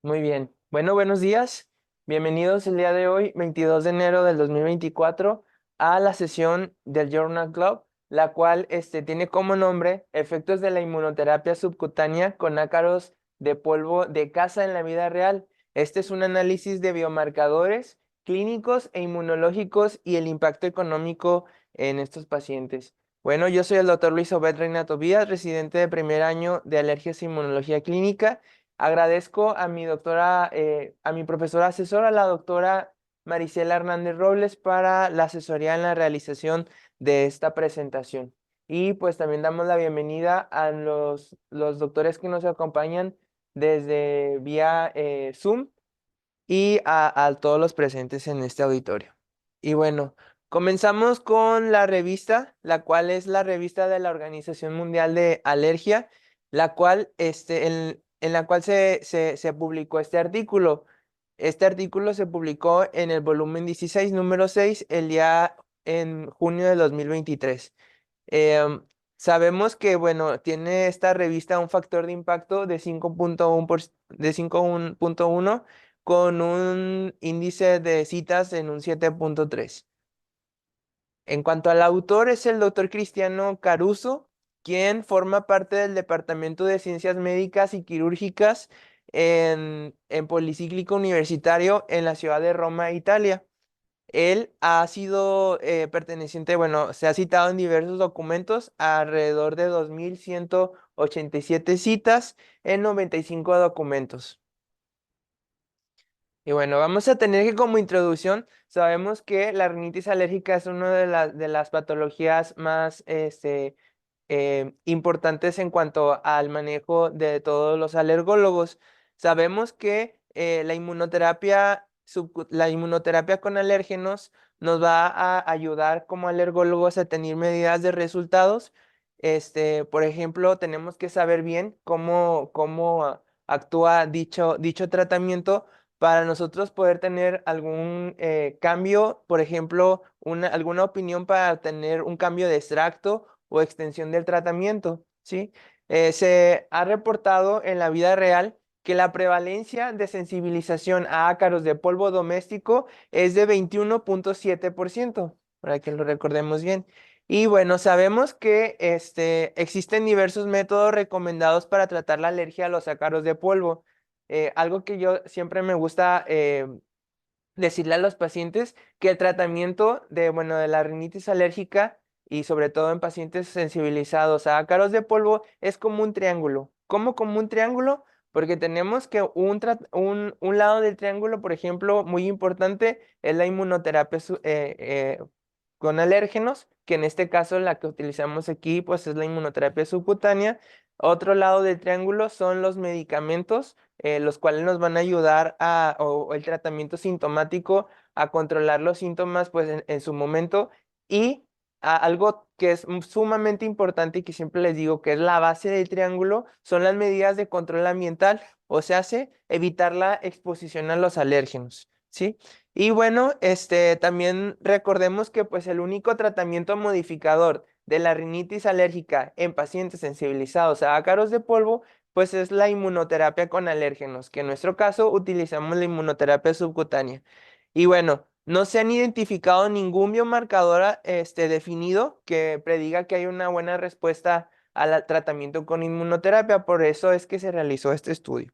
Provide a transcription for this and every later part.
Muy bien. Bueno, buenos días. Bienvenidos el día de hoy, 22 de enero del 2024, a la sesión del Journal Club, la cual tiene como nombre Efectos de la inmunoterapia subcutánea con ácaros de polvo de caza en la vida real. Este es un análisis de biomarcadores clínicos e inmunológicos y el impacto económico en estos pacientes. Bueno, yo soy el doctor Luis Obed Reina Tobías, residente de primer año de Alergias e Inmunología Clínica. Agradezco a mi doctora, a mi profesora asesora, la doctora Marisela Hernández Robles, para la asesoría en la realización de esta presentación. Y pues también damos la bienvenida a los doctores que nos acompañan desde vía Zoom y a todos los presentes en este auditorio. Y bueno, comenzamos con la revista, la cual es la revista de la Organización Mundial de Alergia, la cual, en la cual se publicó este artículo. Este artículo se publicó en el volumen 16, número 6, el día en junio de 2023. Em, Sabemos que, bueno, tiene esta revista un factor de impacto de 5.1 de 5.1 con un índice de citas en un 7.3. En cuanto al autor, es el doctor Cristiano Caruso, quien forma parte del Departamento de Ciencias Médicas y Quirúrgicas en Policíclico Universitario en la ciudad de Roma, Italia. Él ha sido perteneciente, bueno, se ha citado en diversos documentos, alrededor de 2.187 citas en 95 documentos. Y bueno, vamos a tener que como introducción, sabemos que la rinitis alérgica es una de las patologías más importantes en cuanto al manejo de todos los alergólogos. Sabemos que la inmunoterapia con alérgenos nos va a ayudar como alergólogos a tener medidas de resultados. Por ejemplo, tenemos que saber bien cómo actúa dicho tratamiento para nosotros poder tener algún cambio, por ejemplo, alguna opinión para tener un cambio de extracto o extensión del tratamiento, ¿sí? Se ha reportado en la vida real que la prevalencia de sensibilización a ácaros de polvo doméstico es de 21.7%, para que lo recordemos bien. Y bueno, sabemos que existen diversos métodos recomendados para tratar la alergia a los ácaros de polvo. Algo que yo siempre me gusta decirle a los pacientes que el tratamiento bueno, de la rinitis alérgica y sobre todo en pacientes sensibilizados a ácaros de polvo es como un triángulo. ¿Cómo como un triángulo? Porque tenemos que un lado del triángulo, por ejemplo, muy importante, es la inmunoterapia con alérgenos, que en este caso la que utilizamos aquí pues es la inmunoterapia subcutánea. Otro lado del triángulo son los medicamentos, los cuales nos van a ayudar o el tratamiento sintomático a controlar los síntomas pues en su momento. Y algo que es sumamente importante y que siempre les digo que es la base del triángulo son las medidas de control ambiental, o sea, evitar la exposición a los alérgenos, ¿sí? Y bueno, también recordemos que pues el único tratamiento modificador de la rinitis alérgica en pacientes sensibilizados a ácaros de polvo pues es la inmunoterapia con alérgenos, que en nuestro caso utilizamos la inmunoterapia subcutánea. Y bueno, no se han identificado ningún biomarcador definido que prediga que hay una buena respuesta al tratamiento con inmunoterapia, por eso es que se realizó este estudio.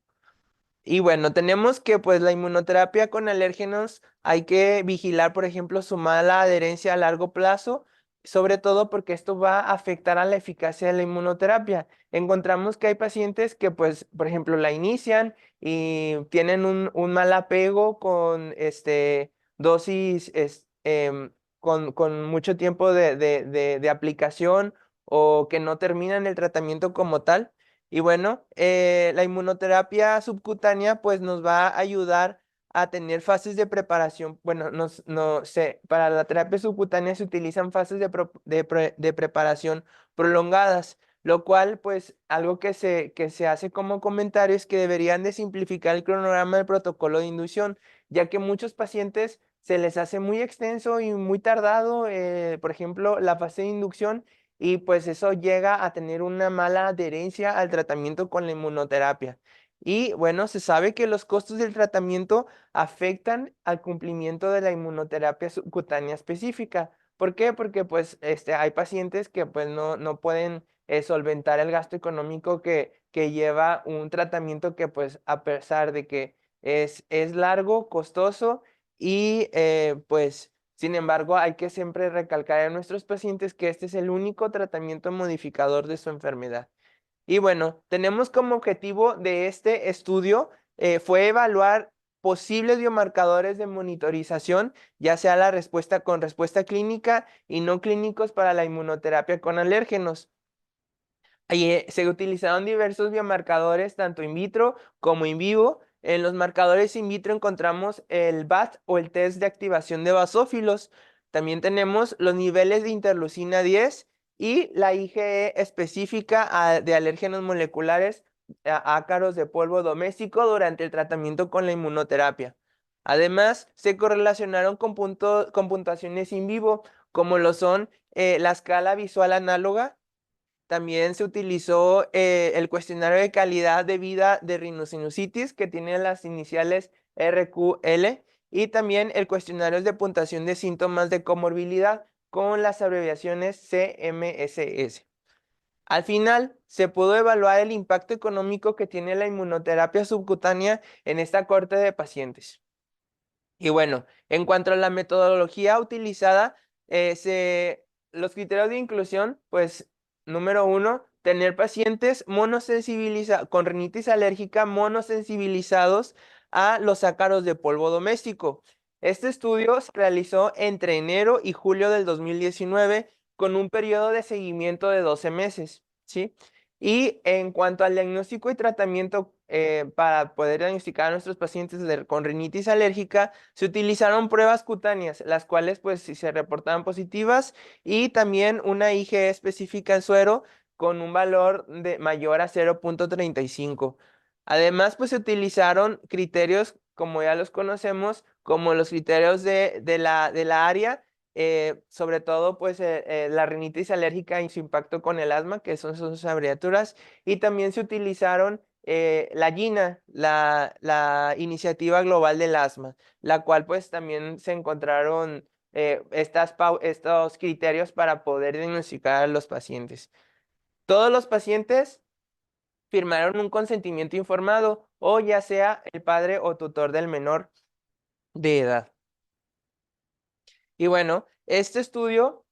Y bueno, tenemos que pues la inmunoterapia con alérgenos hay que vigilar, por ejemplo, su mala adherencia a largo plazo, sobre todo porque esto va a afectar a la eficacia de la inmunoterapia. Encontramos que hay pacientes que pues, por ejemplo, la inician y tienen un mal apego con dosis con mucho tiempo de aplicación o que no terminan el tratamiento como tal. Y bueno, la inmunoterapia subcutánea pues nos va a ayudar a tener fases de preparación. Bueno, no sé, para la terapia subcutánea se utilizan fases de preparación prolongadas, lo cual pues algo que se hace como comentario es que deberían de simplificar el cronograma del protocolo de inducción, ya que muchos pacientes se les hace muy extenso y muy tardado, por ejemplo, la fase de inducción y pues eso llega a tener una mala adherencia al tratamiento con la inmunoterapia. Y bueno, se sabe que los costos del tratamiento afectan al cumplimiento de la inmunoterapia subcutánea específica. ¿Por qué? Porque pues hay pacientes que pues no pueden solventar el gasto económico que lleva un tratamiento que pues a pesar de que es largo, costoso y pues sin embargo hay que siempre recalcar a nuestros pacientes que este es el único tratamiento modificador de su enfermedad. Y bueno, tenemos como objetivo de este estudio fue evaluar posibles biomarcadores de monitorización, ya sea la respuesta con respuesta clínica y no clínicos para la inmunoterapia con alérgenos. Se utilizaron diversos biomarcadores, tanto in vitro como in vivo. En los marcadores in vitro encontramos el BAT o el test de activación de basófilos. También tenemos los niveles de interleucina 10 y la IgE específica de alérgenos moleculares a ácaros de polvo doméstico durante el tratamiento con la inmunoterapia. Además, se correlacionaron con puntuaciones in vivo, como lo son la escala visual análoga. También se utilizó el cuestionario de calidad de vida de rhinosinusitis, que tiene las iniciales RQL, y también el cuestionario de puntuación de síntomas de comorbilidad con las abreviaciones CMSS. Al final, se pudo evaluar el impacto económico que tiene la inmunoterapia subcutánea en esta corte de pacientes. Y bueno, en cuanto a la metodología utilizada, los criterios de inclusión, pues número uno, tener pacientes con rinitis alérgica monosensibilizados a los ácaros de polvo doméstico. Este estudio se realizó entre enero y julio del 2019 con un periodo de seguimiento de 12 meses, ¿sí? Y en cuanto al diagnóstico y tratamiento para poder diagnosticar a nuestros pacientes con rinitis alérgica, se utilizaron pruebas cutáneas, las cuales pues si se reportaban positivas y también una IgE específica en suero con un valor de mayor a 0.35. Además, pues se utilizaron criterios, como ya los conocemos, como los criterios de la área, sobre todo pues la rinitis alérgica y su impacto con el asma, que son sus abreviaturas, y también se utilizaron la GINA, la Iniciativa Global del Asma, la cual pues también se encontraron estos criterios para poder diagnosticar a los pacientes. Todos los pacientes firmaron un consentimiento informado o ya sea el padre o tutor del menor de edad. Y bueno, este estudio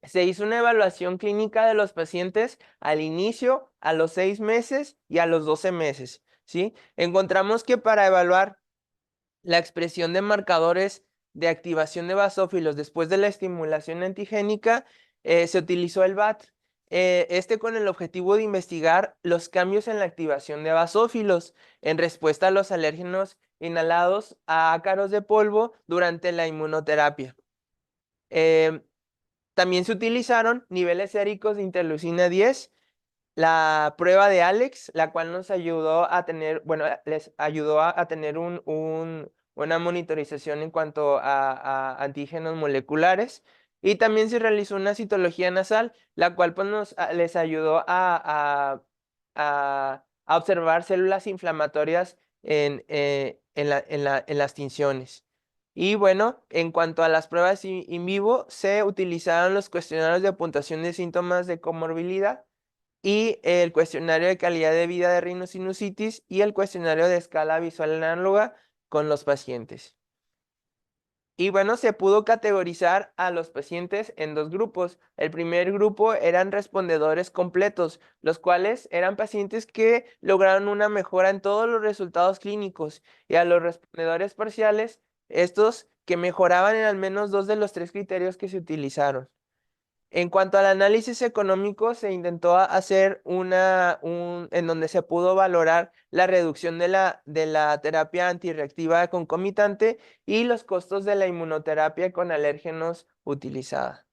se hizo una evaluación clínica de los pacientes al inicio, a los 6 meses y a los 12 meses, ¿sí? Encontramos que para evaluar la expresión de marcadores de activación de basófilos después de la estimulación antigénica, se utilizó el BAT, con el objetivo de investigar los cambios en la activación de basófilos en respuesta a los alérgenos inhalados a ácaros de polvo durante la inmunoterapia. Eh, También se utilizaron niveles séricos de interleucina 10, la prueba de Alex, la cual nos ayudó a tener, bueno, les ayudó a tener una monitorización en cuanto a antígenos moleculares. Y también se realizó una citología nasal, la cual pues, les ayudó a observar células inflamatorias en las tinciones. Y bueno, en cuanto a las pruebas in vivo, se utilizaron los cuestionarios de puntuación de síntomas de comorbilidad y el cuestionario de calidad de vida de rhinosinusitis y el cuestionario de escala visual análoga con los pacientes. Y bueno, se pudo categorizar a los pacientes en dos grupos. El primer grupo eran respondedores completos, los cuales eran pacientes que lograron una mejora en todos los resultados clínicos, y a los respondedores parciales, estos que mejoraban en al menos dos de los tres criterios que se utilizaron. En cuanto al análisis económico, se intentó hacer en donde se pudo valorar la reducción de la terapia antirreactiva concomitante y los costos de la inmunoterapia con alérgenos utilizada.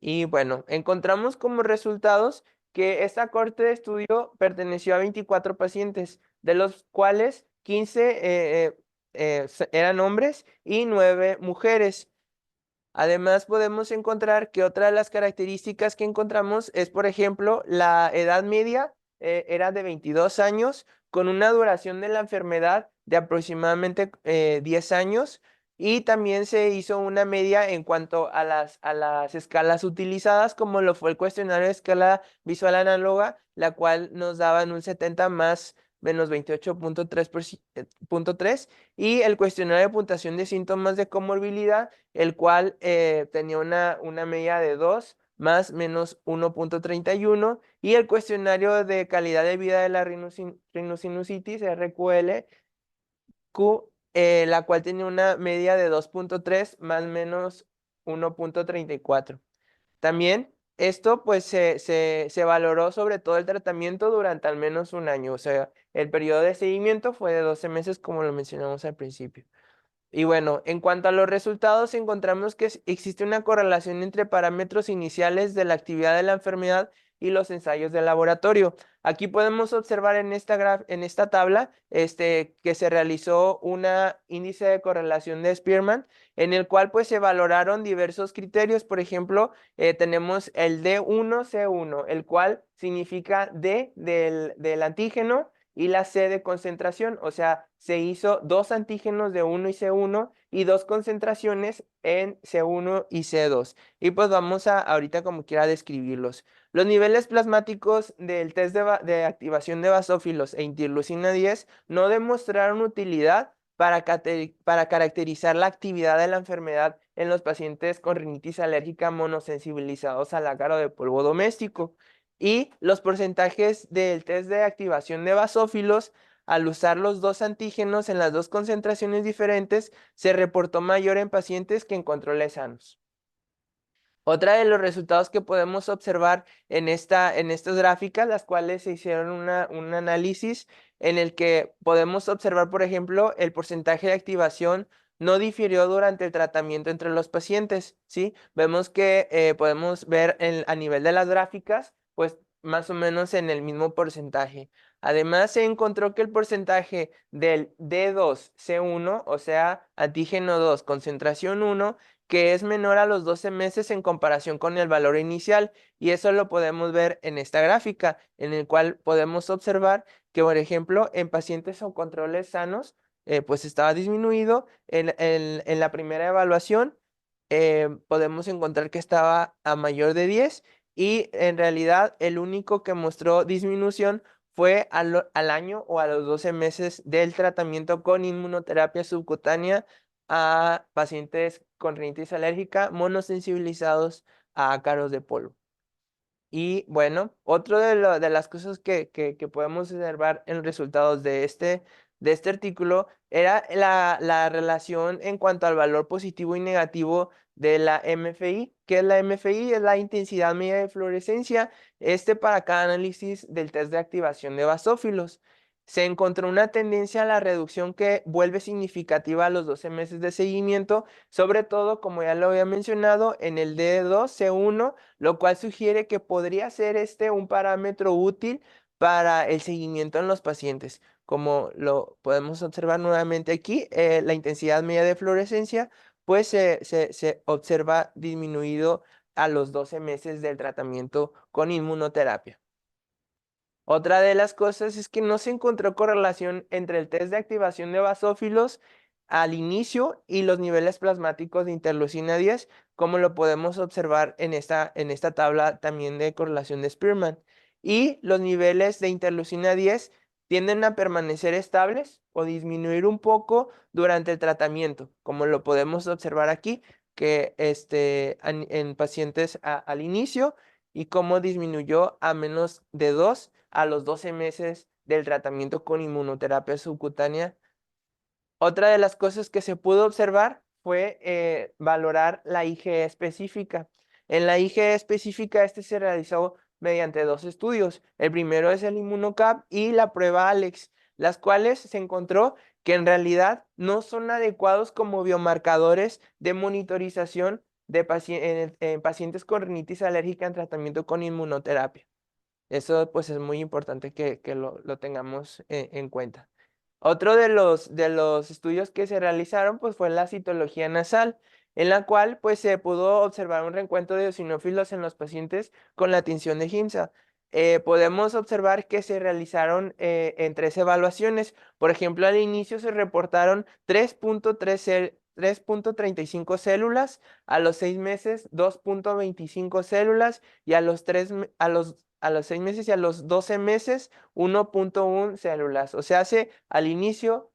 Y bueno, encontramos como resultados que esta corte de estudio perteneció a 24 pacientes, de los cuales 15 eran hombres y 9 mujeres. Además, podemos encontrar que otra de las características que encontramos es, por ejemplo, la edad media era de 22 años, con una duración de la enfermedad de aproximadamente 10 años. Y también se hizo una media en cuanto a las escalas utilizadas, como lo fue el cuestionario de escala visual análoga, la cual nos daba en un 70 más menos 28,3 y el cuestionario de puntuación de síntomas de comorbilidad, el cual tenía una media de 2 más menos 1,31 y el cuestionario de calidad de vida de la rinosinusitis, RQL, la cual tenía una media de 2,3 más menos 1,34. También esto pues se valoró sobre todo el tratamiento durante al menos un año, o sea, el periodo de seguimiento fue de 12 meses como lo mencionamos al principio. Y bueno, en cuanto a los resultados, encontramos que existe una correlación entre parámetros iniciales de la actividad de la enfermedad y los ensayos de laboratorio. Aquí podemos observar en esta tabla que se realizó un índice de correlación de Spearman, en el cual pues se valoraron diversos criterios. Por ejemplo, tenemos el D1C1, el cual significa D del antígeno y la C de concentración, o sea, se hizo 2 antígenos de 1 y C1 y 2 concentraciones en C1 y C2. Y pues vamos a ahorita como quiera describirlos. Los niveles plasmáticos del test de activación de basófilos e interleucina 10 no demostraron utilidad para caracterizar la actividad de la enfermedad en los pacientes con rinitis alérgica monosensibilizados al ácaro de polvo doméstico. Y los porcentajes del test de activación de basófilos, al usar los 2 antígenos en las 2 concentraciones diferentes, se reportó mayor en pacientes que en controles sanos. Otra de los resultados que podemos observar en estas gráficas, las cuales se hicieron un análisis en el que podemos observar, por ejemplo, el porcentaje de activación no difirió durante el tratamiento entre los pacientes, ¿sí? Vemos que podemos ver a nivel de las gráficas, pues más o menos en el mismo porcentaje. Además, se encontró que el porcentaje del D2C1, o sea, antígeno 2, concentración 1, que es menor a los 12 meses en comparación con el valor inicial, y eso lo podemos ver en esta gráfica, en el cual podemos observar que, por ejemplo, en pacientes o controles sanos, pues estaba disminuido. En la primera evaluación podemos encontrar que estaba a mayor de 10 y en realidad el único que mostró disminución fue al año o a los 12 meses del tratamiento con inmunoterapia subcutánea a pacientes con rinitis alérgica monosensibilizados a ácaros de polvo. Y bueno, otro de las cosas que podemos observar en los resultados de este artículo era la relación en cuanto al valor positivo y negativo de la MFI. ¿Qué es la MFI? Es la intensidad media de fluorescencia, para cada análisis del test de activación de basófilos. Se encontró una tendencia a la reducción que vuelve significativa a los 12 meses de seguimiento, sobre todo, como ya lo había mencionado, en el D2C1, lo cual sugiere que podría ser un parámetro útil para el seguimiento en los pacientes. Como lo podemos observar nuevamente aquí, la intensidad media de fluorescencia pues se observa disminuido a los 12 meses del tratamiento con inmunoterapia. Otra de las cosas es que no se encontró correlación entre el test de activación de basófilos al inicio y los niveles plasmáticos de interleucina 10, como lo podemos observar en esta tabla también de correlación de Spearman. Y los niveles de interleucina 10 tienden a permanecer estables o disminuir un poco durante el tratamiento, como lo podemos observar aquí, que en pacientes al inicio y cómo disminuyó a menos de 2 a los 12 meses del tratamiento con inmunoterapia subcutánea. Otra de las cosas que se pudo observar fue valorar la IgE específica. En la IgE específica se realizó mediante 2 estudios. El primero es el ImmunoCAP y la prueba ALEX, las cuales se encontró que en realidad no son adecuados como biomarcadores de monitorización en pacientes con rinitis alérgica en tratamiento con inmunoterapia. Eso pues es muy importante que lo tengamos en cuenta. Otro de los estudios que se realizaron pues fue la citología nasal, en la cual pues se pudo observar un reencuentro de eosinófilos en los pacientes con la tinción de Giemsa. podemos observar que se realizaron en 3 evaluaciones. Por ejemplo, al inicio se reportaron 3.35 células, a los 6 meses 2.25 células y a los 6 meses y a los 12 meses 1.1 células. O sea, al inicio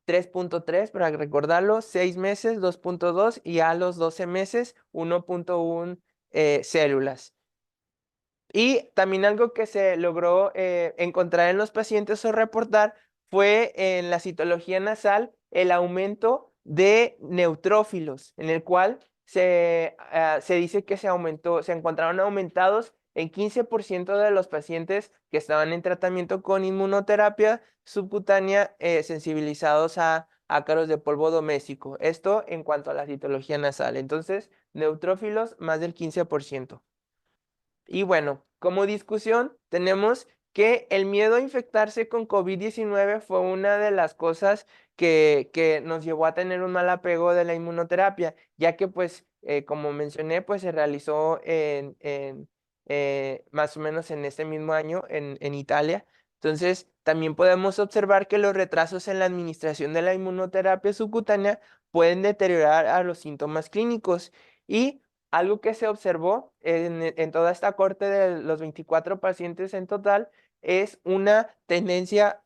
3.3 para recordarlo, 6 meses 2.2 y a los 12 meses 1.1 células. Y también algo que se logró encontrar en los pacientes o reportar fue en la citología nasal el aumento de neutrófilos, en el cual se dice que se encontraron aumentados en 15% de los pacientes que estaban en tratamiento con inmunoterapia subcutánea sensibilizados a ácaros de polvo doméstico. Esto en cuanto a la citología nasal. Entonces, neutrófilos más del 15%. Y bueno, como discusión, tenemos que el miedo a infectarse con COVID-19 fue una de las cosas que nos llevó a tener un mal apego de la inmunoterapia, ya que pues, como mencioné, pues se realizó más o menos en este mismo año en Italia. Entonces, también podemos observar que los retrasos en la administración de la inmunoterapia subcutánea pueden deteriorar a los síntomas clínicos. Y algo que se observó en toda esta corte de los 24 pacientes en total es una tendencia,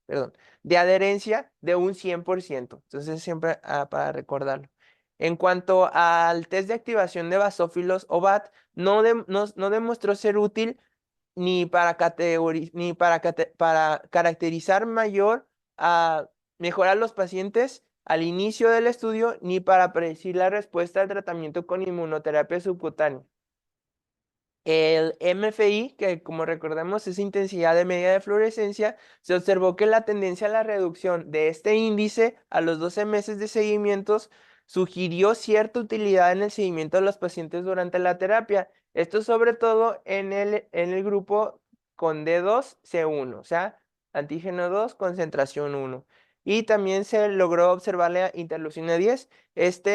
perdón, de adherencia de un 100%. Entonces, siempre para recordarlo. En cuanto al test de activación de basófilos o BAT, no demostró ser útil ni para caracterizar mejorar los pacientes al inicio del estudio, ni para predecir la respuesta al tratamiento con inmunoterapia subcutánea. El MFI, que como recordamos es intensidad de media de fluorescencia, se observó que la tendencia a la reducción de este índice a los 12 meses de seguimientos sugirió cierta utilidad en el seguimiento de los pacientes durante la terapia. Esto sobre todo en el grupo con D2C1, o sea, antígeno 2, concentración 1. Y también se logró observar la interleucina 10.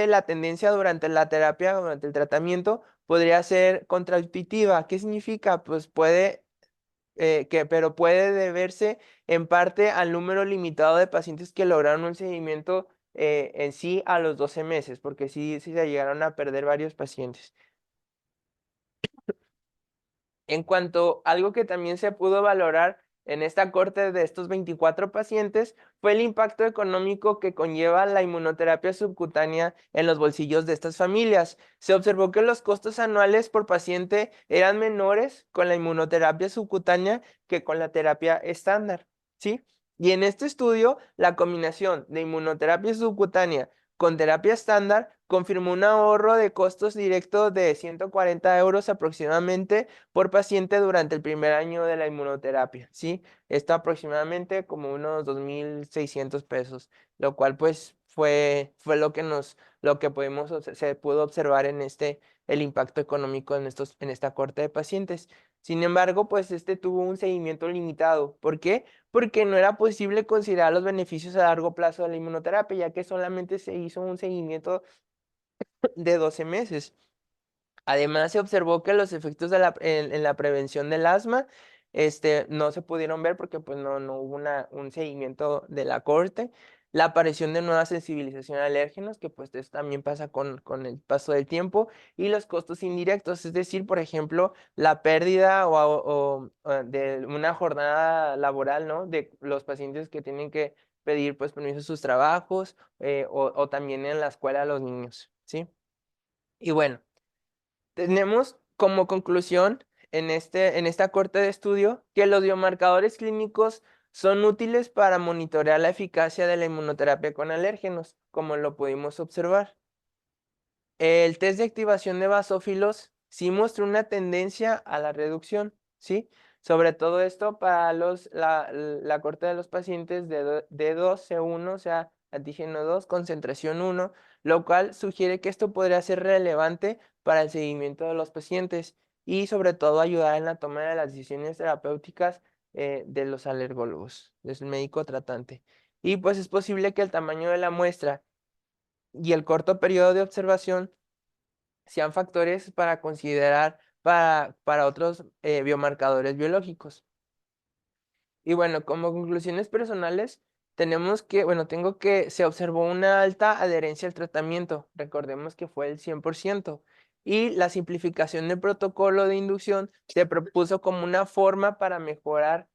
La tendencia durante la terapia, durante el tratamiento, podría ser contraintuitiva. ¿Qué significa? Pues pero puede deberse en parte al número limitado de pacientes que lograron un seguimiento en sí a los 12 meses, porque sí se llegaron a perder varios pacientes. En cuanto a algo que también se pudo valorar en esta corte de estos 24 pacientes fue el impacto económico que conlleva la inmunoterapia subcutánea en los bolsillos de estas familias. Se observó que los costos anuales por paciente eran menores con la inmunoterapia subcutánea que con la terapia estándar, ¿sí? Y en este estudio, la combinación de inmunoterapia subcutánea con terapia estándar confirmó un ahorro de costos directos de 140 euros aproximadamente por paciente durante el primer año de la inmunoterapia, ¿sí? Esto aproximadamente como unos 2.600 pesos, lo cual pues fue lo que se pudo observar el impacto económico en esta corte de pacientes. Sin embargo, pues tuvo un seguimiento limitado. ¿Por qué? Porque no era posible considerar los beneficios a largo plazo de la inmunoterapia, ya que solamente se hizo un seguimiento de 12 meses. Además, se observó que los efectos en la prevención del asma no se pudieron ver porque pues, no hubo un seguimiento de la corte. La aparición de nueva sensibilización a alérgenos, que pues esto también pasa con el paso del tiempo, y los costos indirectos, es decir, por ejemplo, la pérdida o de una jornada laboral, ¿no? De los pacientes que tienen que pedir pues permiso a sus trabajos o también en la escuela a los niños, ¿sí? Y bueno. Tenemos como conclusión en esta corte de estudio que los biomarcadores clínicos son útiles para monitorear la eficacia de la inmunoterapia con alérgenos, como lo pudimos observar. El test de activación de basófilos sí muestra una tendencia a la reducción, ¿sí? Sobre todo esto para la corte de los pacientes de 2C1, o sea, antígeno 2, concentración 1, lo cual sugiere que esto podría ser relevante para el seguimiento de los pacientes y sobre todo ayudar en la toma de las decisiones terapéuticas de los alergólogos, del médico tratante. Y pues es posible que el tamaño de la muestra y el corto periodo de observación sean factores para considerar para otros biomarcadores biológicos. Y bueno, como conclusiones personales, tengo que se observó una alta adherencia al tratamiento. Recordemos que fue el 100%. Y la simplificación del protocolo de inducción se propuso como una forma para mejorar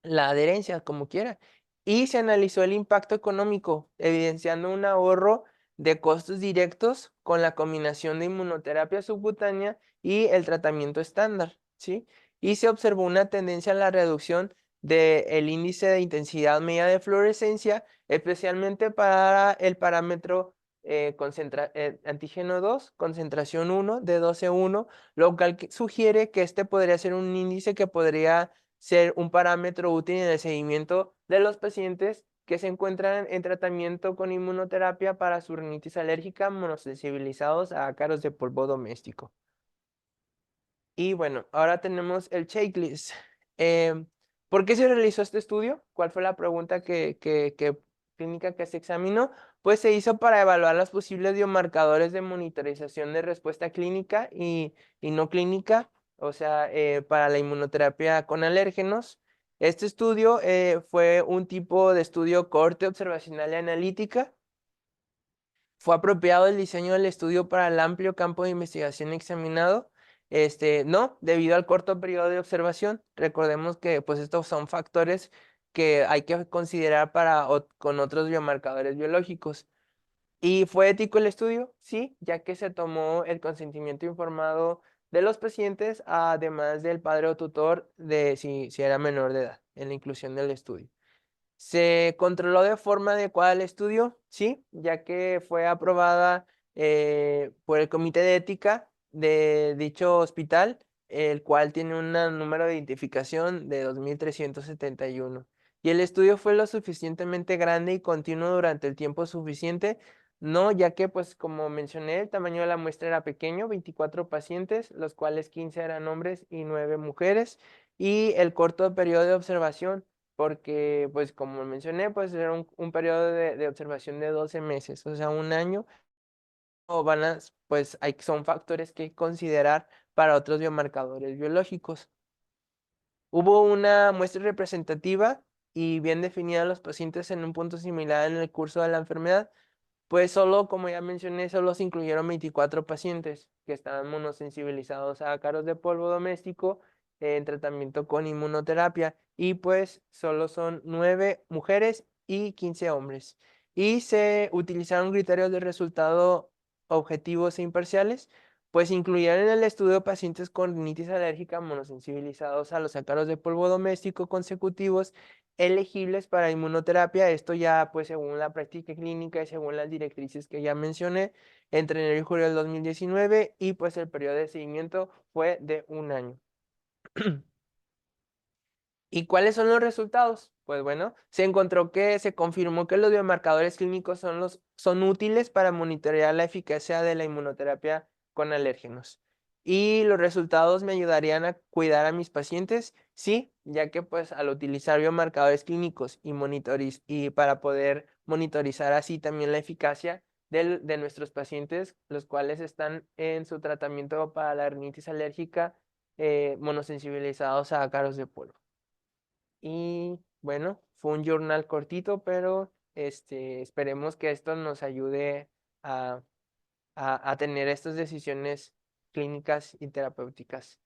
la adherencia, como quiera. Y se analizó el impacto económico, evidenciando un ahorro de costos directos con la combinación de inmunoterapia subcutánea y el tratamiento estándar, ¿sí? Y se observó una tendencia a la reducción del índice de intensidad media de fluorescencia, especialmente para el parámetro antígeno 2, concentración 1 de 12,1, lo cual sugiere que este podría ser un índice que podría ser un parámetro útil en el seguimiento de los pacientes que se encuentran en tratamiento con inmunoterapia para su rinitis alérgica monosensibilizados a ácaros de polvo doméstico. Y bueno, ahora tenemos el checklist. ¿Por qué se realizó este estudio? ¿Cuál fue la pregunta clínica que se examinó? Pues se hizo para evaluar los posibles biomarcadores de monitorización de respuesta clínica y no clínica, o sea, para la inmunoterapia con alérgenos. Este estudio fue un tipo de estudio corte observacional y analítica. ¿Fue apropiado el diseño del estudio para el amplio campo de investigación examinado? No, debido al corto periodo de observación. Recordemos que pues estos son factores que hay que considerar con otros biomarcadores biológicos. ¿Y fue ético el estudio? Sí, ya que se tomó el consentimiento informado de los pacientes, además del padre o tutor de si era menor de edad, en la inclusión del estudio. ¿Se controló de forma adecuada el estudio? Sí, ya que fue aprobada por el Comité de Ética de dicho hospital, el cual tiene un número de identificación de 2371. ¿Y el estudio fue lo suficientemente grande y continuo durante el tiempo suficiente? No, ya que, pues, como mencioné, el tamaño de la muestra era pequeño, 24 pacientes, los cuales 15 eran hombres y 9 mujeres, y el corto periodo de observación porque, pues, como mencioné, pues era un periodo de observación de 12 meses, o sea, un año, pues son factores que considerar para otros biomarcadores biológicos. Hubo una muestra representativa y bien definida los pacientes en un punto similar en el curso de la enfermedad, pues solo, como ya mencioné, solo se incluyeron 24 pacientes que estaban monosensibilizados a ácaros de polvo doméstico en tratamiento con inmunoterapia y pues solo son 9 mujeres y 15 hombres. Y se utilizaron criterios de resultado objetivos e imparciales, pues incluyeron en el estudio pacientes con rinitis alérgica monosensibilizados a los ácaros de polvo doméstico consecutivos elegibles para inmunoterapia. Esto ya, pues, según la práctica clínica y según las directrices que ya mencioné, entre enero y julio del 2019 y pues el periodo de seguimiento fue de un año. ¿Y cuáles son los resultados? Pues bueno, se encontró que se confirmó que los biomarcadores clínicos son útiles para monitorear la eficacia de la inmunoterapia con alérgenos. ¿Y los resultados me ayudarían a cuidar a mis pacientes? Sí, ya que pues al utilizar biomarcadores clínicos y para poder monitorizar así también la eficacia de nuestros pacientes, los cuales están en su tratamiento para la rinitis alérgica monosensibilizados a ácaros de polvo. Y bueno, fue un journal cortito, pero esperemos que esto nos ayude a tener estas decisiones clínicas y terapéuticas.